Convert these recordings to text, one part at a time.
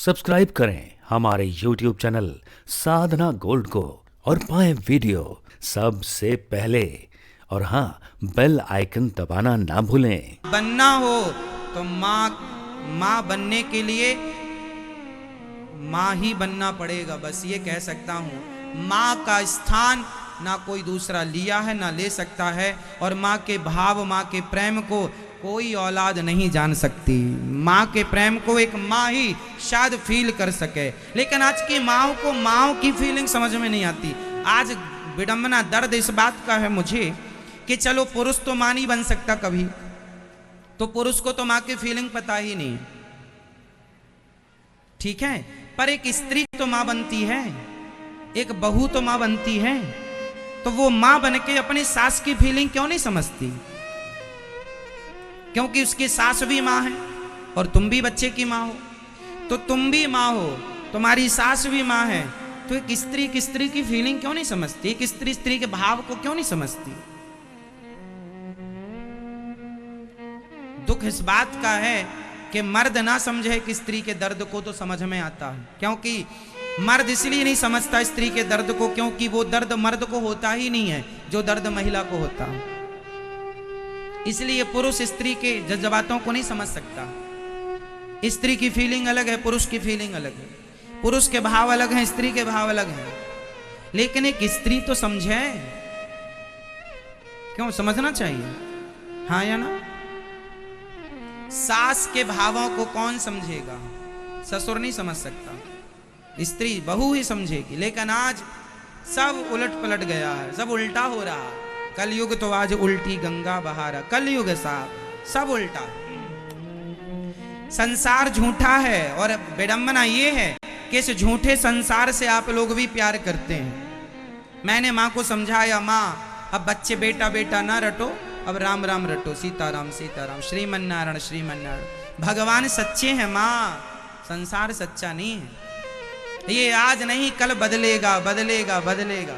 Subscribe करें हमारे YouTube channel साधना gold को और पाएं वीडियो सबसे पहले। और हाँ, बेल आइकन दबाना ना भूलें। बनना हो तो माँ बनने के लिए माँ ही बनना पड़ेगा, बस ये कह सकता हूँ। माँ का स्थान ना कोई दूसरा लिया है ना ले सकता है, और माँ के भाव, माँ के प्रेम को कोई औलाद नहीं जान सकती। माँ के प्रेम को एक माँ ही शायद फील कर सके, लेकिन आज की माँओं को माँओं की फीलिंग समझ में नहीं आती। आज विडंबना, दर्द इस बात का है मुझे कि चलो पुरुष तो माँ नहीं बन सकता कभी, तो पुरुष को तो माँ की फीलिंग पता ही नहीं, ठीक है, पर एक स्त्री तो माँ बनती है, एक बहू तो माँ बनती है, तो वो माँ बन के अपनी सास की फीलिंग क्यों नहीं समझती? क्योंकि उसकी सास भी माँ है और तुम भी बच्चे की माँ हो, तो तुम भी माँ हो, तुम्हारी सास भी माँ है, तो एक स्त्री की फीलिंग क्यों नहीं समझती? एक स्त्री के भाव को क्यों नहीं समझती? दुख इस बात का है कि मर्द ना समझे कि स्त्री के दर्द को तो समझ में आता है, क्योंकि मर्द इसलिए नहीं समझता स्त्री के दर्द को क्योंकि वो दर्द मर्द को होता ही नहीं है जो दर्द महिला को होता है। इसलिए पुरुष स्त्री के जज्बातों को नहीं समझ सकता। स्त्री की फीलिंग अलग है, पुरुष की फीलिंग अलग है, पुरुष के भाव अलग हैं, स्त्री के भाव अलग हैं, लेकिन एक स्त्री तो समझे। क्यों समझना चाहिए, हाँ या ना? सास के भावों को कौन समझेगा? ससुर नहीं समझ सकता, स्त्री बहू ही समझेगी। लेकिन आज सब उलट पलट गया है, सब उल्टा हो रहा है। कलयुग तो आज उल्टी गंगा बहा रहा, कलयुग साहब सब उल्टा। संसार झूठा है, और विडंबना ये है कि इस झूठे संसार से आप लोग भी प्यार करते हैं। मैंने माँ को समझाया, माँ अब बच्चे बेटा बेटा ना रटो, अब राम राम रटो, सीताराम सीताराम, श्रीमन नारायण श्रीमन नारायण। भगवान सच्चे हैं माँ, संसार सच्चा नहीं है। ये आज नहीं कल बदलेगा बदलेगा बदलेगा।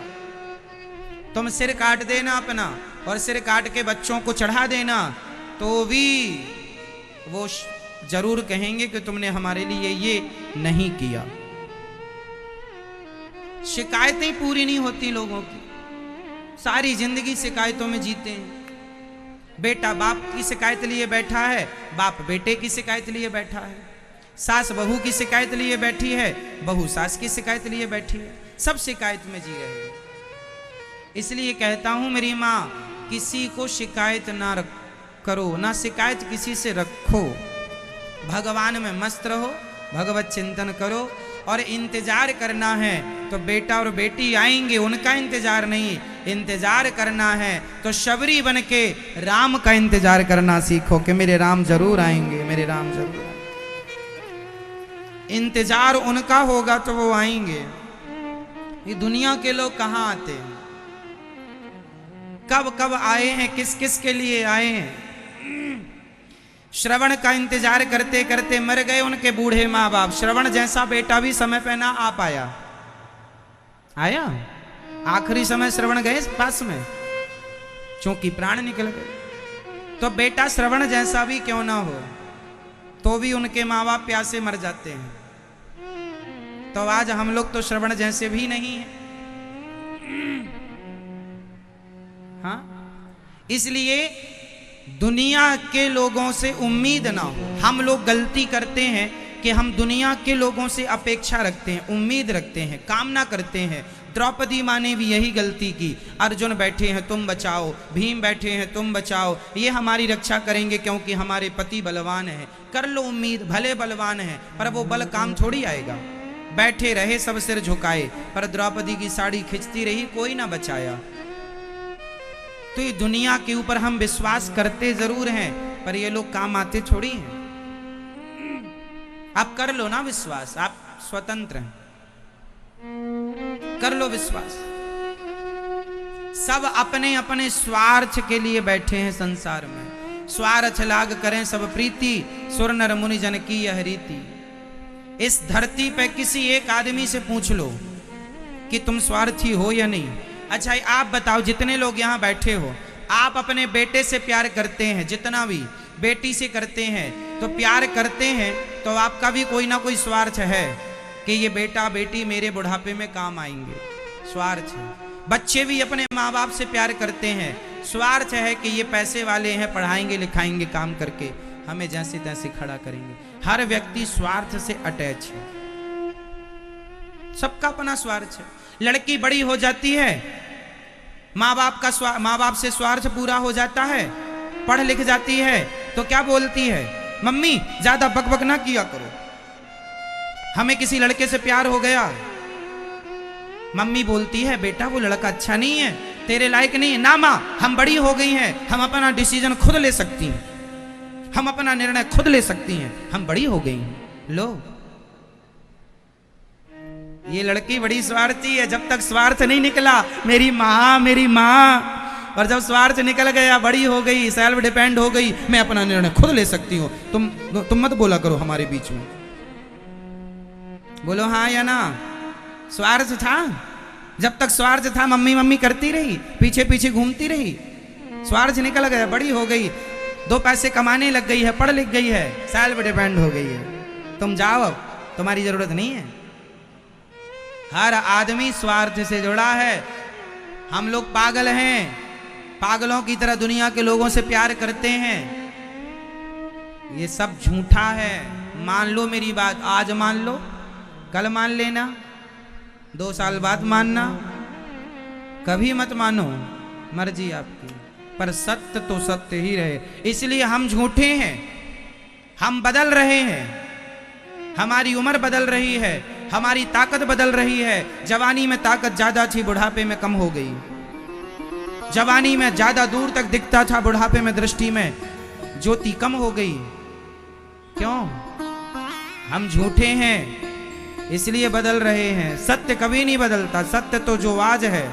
तुम सिर काट देना अपना और सिर काट के बच्चों को चढ़ा देना, तो भी वो जरूर कहेंगे कि तुमने हमारे लिए ये नहीं किया। शिकायतें पूरी नहीं होती लोगों की, सारी जिंदगी शिकायतों में जीते हैं। बेटा बाप की शिकायत लिए बैठा है, बाप बेटे की शिकायत लिए बैठा है, सास बहू की शिकायत लिए बैठी है, बहू सास की शिकायत लिए बैठी है, सब शिकायत में जी रहे हैं। इसलिए कहता हूं मेरी माँ, किसी को शिकायत ना करो, ना शिकायत किसी से रखो। भगवान में मस्त रहो, भगवत चिंतन करो, और इंतजार करना है तो बेटा और बेटी आएंगे, उनका इंतजार नहीं, इंतजार करना है तो शबरी बन के राम का इंतजार करना सीखो कि मेरे राम जरूर आएंगे, मेरे राम जरूर आएंगे। इंतजार उनका होगा तो वो आएंगे। ये दुनिया के लोग कहाँ आते हैं, कब कब आए हैं, किस किस के लिए आए हैं? श्रवण का इंतजार करते करते मर गए उनके बूढ़े माँ बाप। श्रवण जैसा बेटा भी समय पे ना आ पाया, आया आखिरी समय श्रवण गए पास में, क्योंकि प्राण निकल गए। तो बेटा श्रवण जैसा भी क्यों ना हो, तो भी उनके माँ बाप प्यासे मर जाते हैं। तो आज हम लोग तो श्रवण जैसे भी नहीं हैं, हाँ? इसलिए दुनिया के लोगों से उम्मीद ना हो। हम लोग गलती करते हैं कि हम दुनिया के लोगों से अपेक्षा रखते हैं, उम्मीद रखते हैं, कामना करते हैं। द्रौपदी माँ ने भी यही गलती की। अर्जुन बैठे हैं तुम बचाओ, भीम बैठे हैं तुम बचाओ, ये हमारी रक्षा करेंगे क्योंकि हमारे पति बलवान हैं। कर लो उम्मीद, भले बलवान हैं पर वो बल काम थोड़ी आएगा। बैठे रहे सब सिर झुकाए, पर द्रौपदी की साड़ी खिंचती रही, कोई ना बचाया। तो ये दुनिया के ऊपर हम विश्वास करते जरूर हैं, पर ये लोग काम आते थोड़ी हैं। आप कर लो ना विश्वास, आप स्वतंत्र हैं, कर लो विश्वास। सब अपने अपने स्वार्थ के लिए बैठे हैं संसार में। स्वार्थ लाग करें सब प्रीति, सुर नर मुनि जन की यह रीति। इस धरती पे किसी एक आदमी से पूछ लो कि तुम स्वार्थी हो या नहीं। अच्छा आप बताओ, जितने लोग यहाँ बैठे हो, आप अपने बेटे से प्यार करते हैं जितना भी बेटी से करते हैं, तो प्यार करते हैं तो आपका भी कोई ना कोई स्वार्थ है कि ये बेटा बेटी मेरे बुढ़ापे में काम आएंगे, स्वार्थ है। बच्चे भी अपने माँ बाप से प्यार करते हैं, स्वार्थ है कि ये पैसे वाले हैं, पढ़ाएंगे लिखाएंगे काम करके हमें जैसे तैसे खड़ा करेंगे। हर व्यक्ति स्वार्थ से अटैच है, सबका अपना स्वार्थ है। लड़की बड़ी हो जाती है, माँ बाप से स्वार्थ पूरा हो जाता है, पढ़ लिख जाती है तो क्या बोलती है, मम्मी ज्यादा बकबक ना किया करो, हमें किसी लड़के से प्यार हो गया। मम्मी बोलती है बेटा वो लड़का अच्छा नहीं है, तेरे लायक नहीं है। ना माँ, हम बड़ी हो गई हैं, हम अपना डिसीजन खुद ले सकती हैं, हम अपना निर्णय खुद ले सकती हैं, हम बड़ी हो गई हैं। लो, ये लड़की बड़ी स्वार्थी है। जब तक स्वार्थ नहीं निकला मेरी माँ मेरी माँ, और जब स्वार्थ निकल गया, बड़ी हो गई, सेल्फ डिपेंड हो गई, मैं अपना निर्णय खुद ले सकती हूँ। तुम मत बोला करो हमारे बीच में, बोलो हाँ या ना। स्वार्थ था, जब तक स्वार्थ था मम्मी मम्मी करती रही, पीछे पीछे घूमती रही। स्वार्थ निकल गया, बड़ी हो गई, 2 पैसे कमाने लग गई है, पढ़ लिख गई है, सेल्फ डिपेंड हो गई है। तुम जाओ, अब तुम्हारी जरूरत नहीं है। हर आदमी स्वार्थ से जुड़ा है। हम लोग पागल हैं, पागलों की तरह दुनिया के लोगों से प्यार करते हैं। ये सब झूठा है। मान लो मेरी बात, आज मान लो, कल मान लेना, 2 साल बाद मानना, कभी मत मानो, मर्जी आपकी, पर सत्य तो सत्य ही रहे। इसलिए हम झूठे हैं, हम बदल रहे हैं, हमारी उम्र बदल रही है, हमारी ताकत बदल रही है। जवानी में ताकत ज्यादा थी, बुढ़ापे में कम हो गई। जवानी में ज्यादा दूर तक दिखता था, बुढ़ापे में दृष्टि में ज्योति कम हो गई। क्यों? हम झूठे हैं, इसलिए बदल रहे हैं। सत्य कभी नहीं बदलता, सत्य तो जो आज है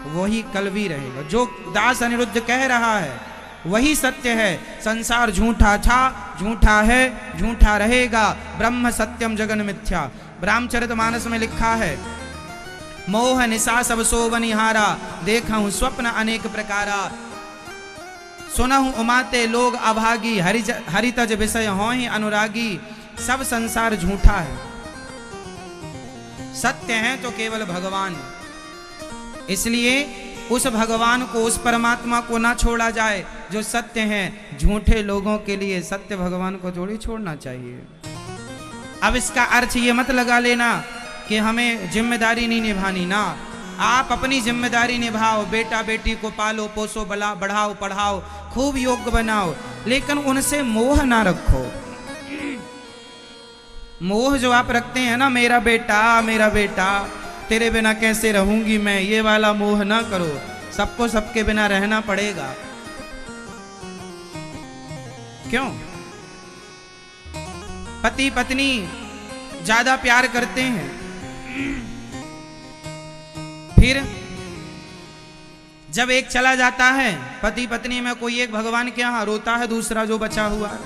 वही कल भी रहेगा। जो दास अनिरुद्ध कह रहा है वही सत्य है। संसार झूठा था, झूठा है, झूठा रहेगा। ब्रह्म सत्यम जगन मिथ्या। रामचरितमानस में लिखा है, मोह निशा सब सो बनिहारा, देखा हूं स्वप्न अनेक प्रकारा, सुनहु उमाते लोग अभागी, हरितज विषय हों ही अनुरागी। सब संसार झूठा है, सत्य है तो केवल भगवान। इसलिए उस भगवान को, उस परमात्मा को ना छोड़ा जाए जो सत्य है। झूठे लोगों के लिए सत्य भगवान को थोड़ी छोड़ना चाहिए। अब इसका अर्थ ये मत लगा लेना कि हमें जिम्मेदारी नहीं निभानी, ना। आप अपनी जिम्मेदारी निभाओ, बेटा बेटी को पालो पोसो, बढ़ाओ पढ़ाओ, खूब योग्य बनाओ, लेकिन उनसे मोह ना रखो। मोह जो आप रखते हैं ना, मेरा बेटा तेरे बिना कैसे रहूंगी मैं, ये वाला मोह ना करो। सबको सबके बिना रहना पड़ेगा। क्यों? पति पत्नी ज्यादा प्यार करते हैं, फिर जब एक चला जाता है, पति पत्नी में कोई एक भगवान के यहाँ रोता है, दूसरा जो बचा हुआ है,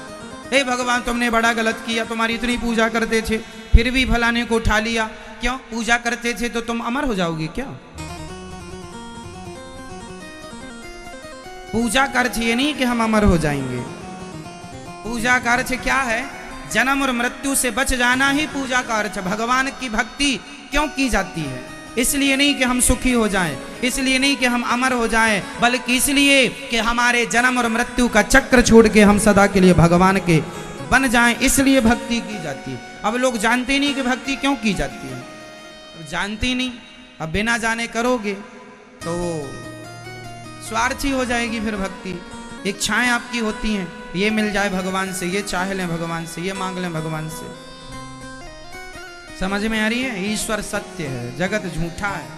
हे भगवान तुमने बड़ा गलत किया, तुम्हारी इतनी पूजा करते थे फिर भी फलाने को उठा लिया। क्यों? पूजा करते थे तो तुम अमर हो जाओगे क्या? पूजा का अर्थ ये नहीं कि हम अमर हो जाएंगे। पूजा का अर्थ क्या है? जन्म और मृत्यु से बच जाना ही पूजा का अर्थ। भगवान की भक्ति क्यों की जाती है? इसलिए नहीं कि हम सुखी हो जाएं, इसलिए नहीं कि हम अमर हो जाएं, बल्कि इसलिए कि हमारे जन्म और मृत्यु का चक्र छोड़ के हम सदा के लिए भगवान के बन जाएं। इसलिए भक्ति की जाती है। अब लोग जानते नहीं कि भक्ति क्यों की जाती है, अब जानती नहीं। अब बिना जाने करोगे तो स्वार्थी हो जाएगी फिर भक्ति। इच्छाएं आपकी होती हैं, ये मिल जाए भगवान से, ये चाह लें भगवान से, ये मांग लें भगवान से। समझ में आ रही है? ईश्वर सत्य है, जगत झूठा है।